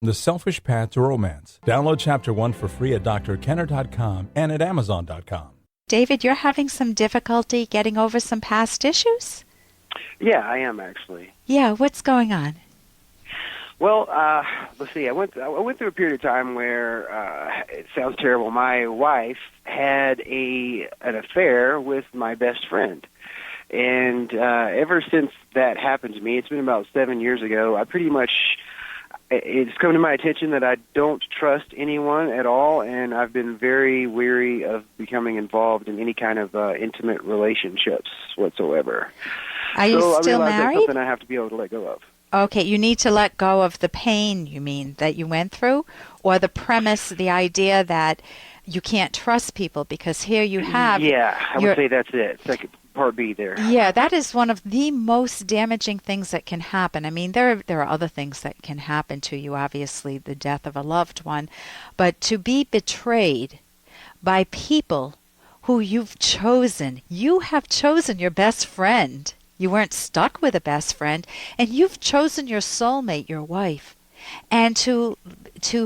The Selfish Path to Romance. Download Chapter 1 for free at drkenner.com and at amazon.com. David, you're having some difficulty getting over some past issues? Yeah, I am actually. Yeah, what's going on? Well, let's see. I went through a period of time where it sounds terrible. My wife had an affair with my best friend, and ever since that happened to me, it's been about 7 years ago. It's come to my attention that I don't trust anyone at all, and I've been very weary of becoming involved in any kind of intimate relationships whatsoever. Are you still married? That's something I have to be able to let go of. Okay, you need to let go of the pain, you mean, that you went through, or the premise, the idea that you can't trust people, because here you have... Yeah, I would say that's it. It's like part B there. Yeah, that is one of the most damaging things that can happen. I mean, there are other things that can happen to you, obviously, the death of a loved one, but to be betrayed by people who you have chosen your best friend. You weren't stuck with a best friend, and you've chosen your soulmate, your wife. And to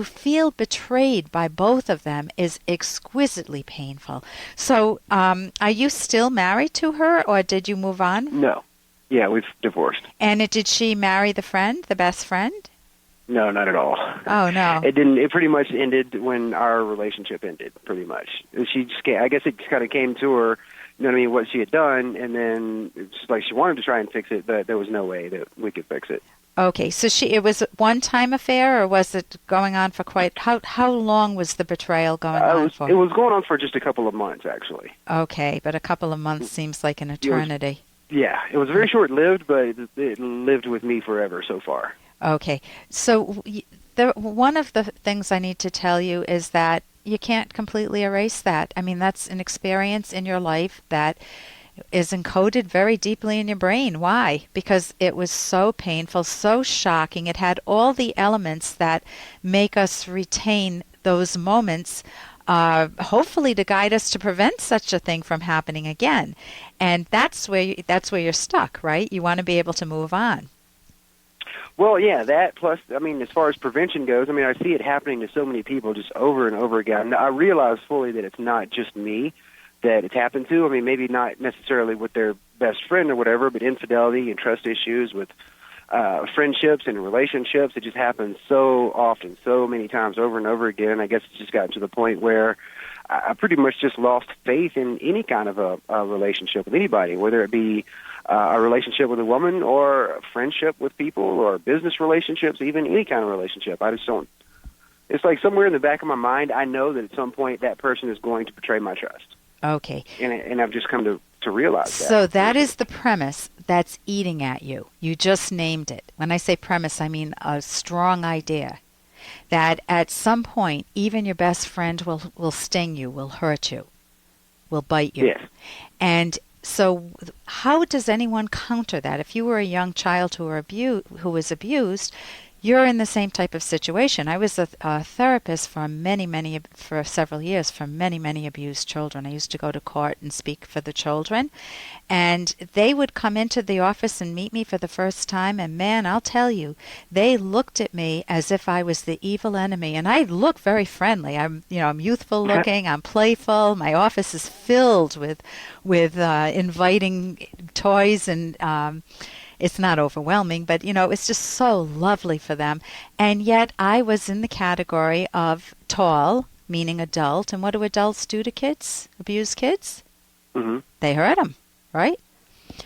feel betrayed by both of them is exquisitely painful. So, are you still married to her, or did you move on? No. Yeah, we've divorced. And did she marry the friend, the best friend? No, not at all. Oh, no. It didn't. It pretty much ended when our relationship ended, pretty much. She just, I guess it kind of came to her, you know what I mean, what she had done, and then it's like she wanted to try and fix it, but there was no way that we could fix it. Okay, so it was a one-time affair, or was it going on for how long was the betrayal going on for? It was going on for just a couple of months, actually. Okay, but a couple of months seems like an eternity. It was very short-lived, but it lived with me forever so far. Okay, so one of the things I need to tell you is that you can't completely erase that. I mean, that's an experience in your life that is encoded very deeply in your brain. Why? Because it was so painful, so shocking. It had all the elements that make us retain those moments, hopefully to guide us to prevent such a thing from happening again. And that's where you're stuck, right? You want to be able to move on. Well, yeah, that plus, I mean, as far as prevention goes, I mean, I see it happening to so many people just over and over again. I realize fully that it's not just me that it's happened to. I mean, maybe not necessarily with their best friend or whatever, but infidelity and trust issues with friendships and relationships. It just happens so often, so many times over and over again. I guess it's just gotten to the point where I pretty much just lost faith in any kind of a relationship with anybody, whether it be a relationship with a woman or a friendship with people or business relationships, even any kind of relationship. I just don't. It's like somewhere in the back of my mind, I know that at some point that person is going to betray my trust. Okay. And I've just come to realize that. So that is the premise that's eating at you. You just named it. When I say premise, I mean a strong idea that at some point, even your best friend will sting you, will hurt you, will bite you. Yes. And so how does anyone counter that? If you were a young child who was abused, you're in the same type of situation. I was a therapist for several years for many abused children. I used to go to court and speak for the children, and they would come into the office and meet me for the first time, and man, I'll tell you, they looked at me as if I was the evil enemy, and I look very friendly. I'm youthful looking, I'm playful, my office is filled with inviting toys, and it's not overwhelming, but, it's just so lovely for them. And yet I was in the category of tall, meaning adult. And what do adults do to kids, abuse kids? Mm-hmm. They hurt them, right?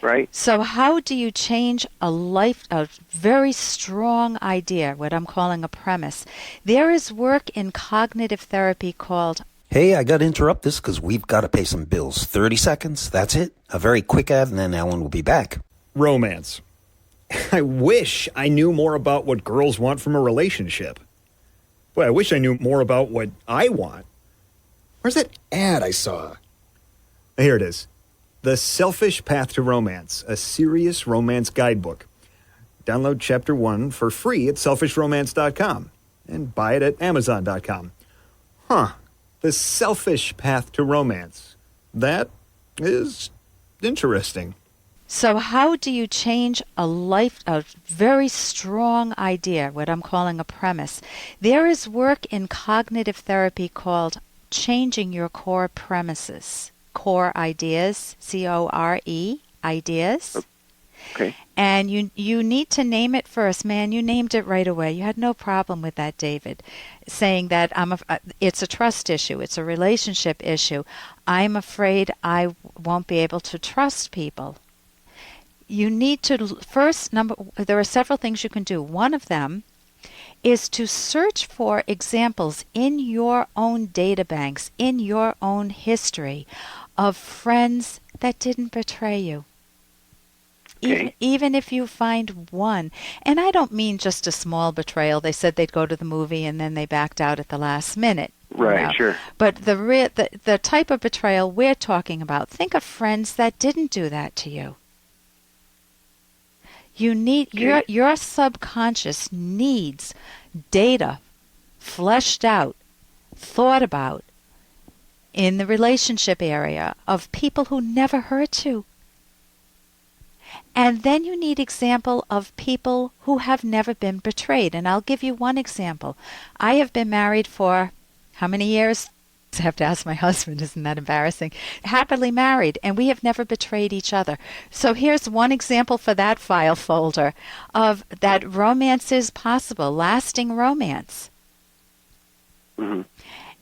Right. So how do you change a very strong idea, what I'm calling a premise? There is work in cognitive therapy called... Hey, I got to interrupt this because we've got to pay some bills. 30 seconds, that's it. A very quick ad, and then Ellen will be back. Romance. I wish I knew more about what girls want from a relationship. Boy, I wish I knew more about what I want. Where's that ad I saw? Here it is. The Selfish Path to Romance, a serious romance guidebook. Download Chapter 1 for free at selfishromance.com and buy it at amazon.com. The Selfish Path to Romance. That is interesting. So how do you change a very strong idea, what I'm calling a premise? There is work in cognitive therapy called changing your core premises, core ideas, C-O-R-E, ideas. Okay. And you need to name it first. Man, you named it right away. You had no problem with that, David, saying that it's a trust issue. It's a relationship issue. I'm afraid I won't be able to trust people. You need to there are several things you can do. One of them is to search for examples in your own databanks, in your own history, of friends that didn't betray you. Okay. Even if you find one. And I don't mean just a small betrayal. They said they'd go to the movie and then they backed out at the last minute. Right, sure. But the type of betrayal we're talking about, think of friends that didn't do that to you. You need your subconscious needs data fleshed out, thought about in the relationship area of people who never hurt you. And then you need example of people who have never been betrayed. And I'll give you one example. I have been married for how many years? I have to ask my husband, isn't that embarrassing? Happily married, and we have never betrayed each other. So here's one example for that file folder of that romance is possible, lasting romance. Mm-hmm.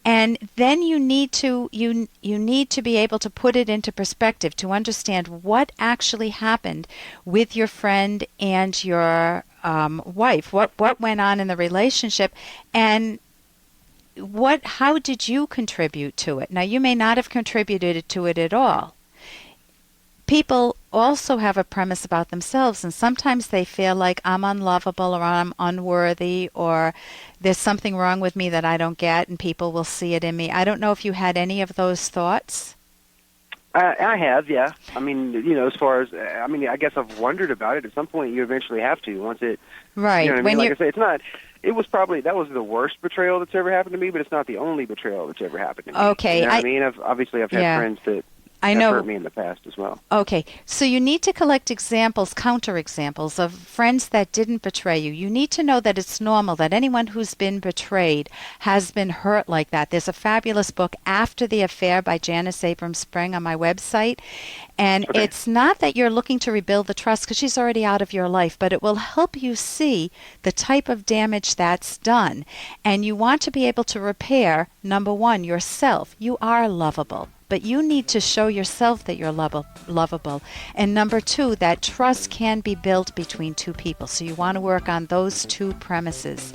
And then you need to be able to put it into perspective to understand what actually happened with your friend and your wife. What went on in the relationship, and how did you contribute to it? Now, you may not have contributed to it at all. People also have a premise about themselves, and sometimes they feel like I'm unlovable or I'm unworthy or there's something wrong with me that I don't get, and people will see it in me. I don't know if you had any of those thoughts. I have, yeah. I mean, as far as, I guess I've wondered about it. At some point, you eventually have to once it. Right. You know what I mean? Like I say, it's not. It was probably that was the worst betrayal that's ever happened to me, but it's not the only betrayal that's ever happened to me. Okay. You know what I mean? I've had friends that have hurt me in the past as well. Okay, so you need to collect examples, counterexamples of friends that didn't betray you. You need to know that it's normal, that anyone who's been betrayed has been hurt like that. There's a fabulous book, After the Affair, by Janice Abrams Spring on my website. And It's not that you're looking to rebuild the trust because she's already out of your life, but it will help you see the type of damage that's done. And you want to be able to repair, number one, yourself. You are lovable. But you need to show yourself that you're lovable. And number two, that trust can be built between two people. So you want to work on those two premises.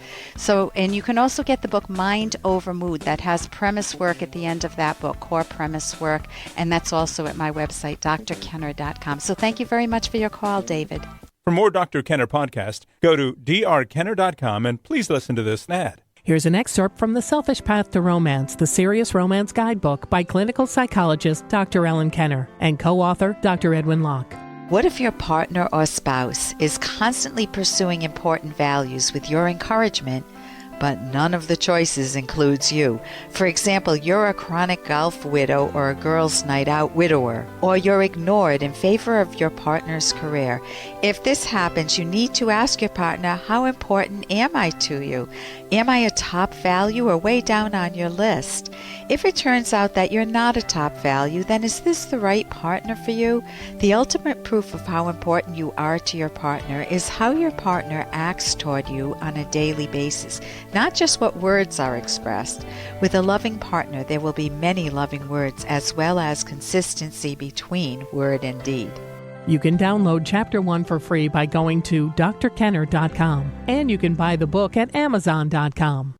And you can also get the book Mind Over Mood that has premise work at the end of that book, core premise work. And that's also at my website, drkenner.com. So thank you very much for your call, David. For more Dr. Kenner podcast, go to drkenner.com and please listen to this ad. Here's an excerpt from The Selfish Path to Romance, the Serious Romance Guidebook by clinical psychologist Dr. Ellen Kenner and co-author Dr. Edwin Locke. What if your partner or spouse is constantly pursuing important values with your encouragement, but none of the choices includes you? For example, you're a chronic golf widow or a girls' night out widower, or you're ignored in favor of your partner's career. If this happens, you need to ask your partner, how important am I to you? Am I a top value or way down on your list? If it turns out that you're not a top value, then is this the right partner for you? The ultimate proof of how important you are to your partner is how your partner acts toward you on a daily basis, not just what words are expressed. With a loving partner, there will be many loving words as well as consistency between word and deed. You can download Chapter 1 for free by going to drkenner.com, and you can buy the book at amazon.com.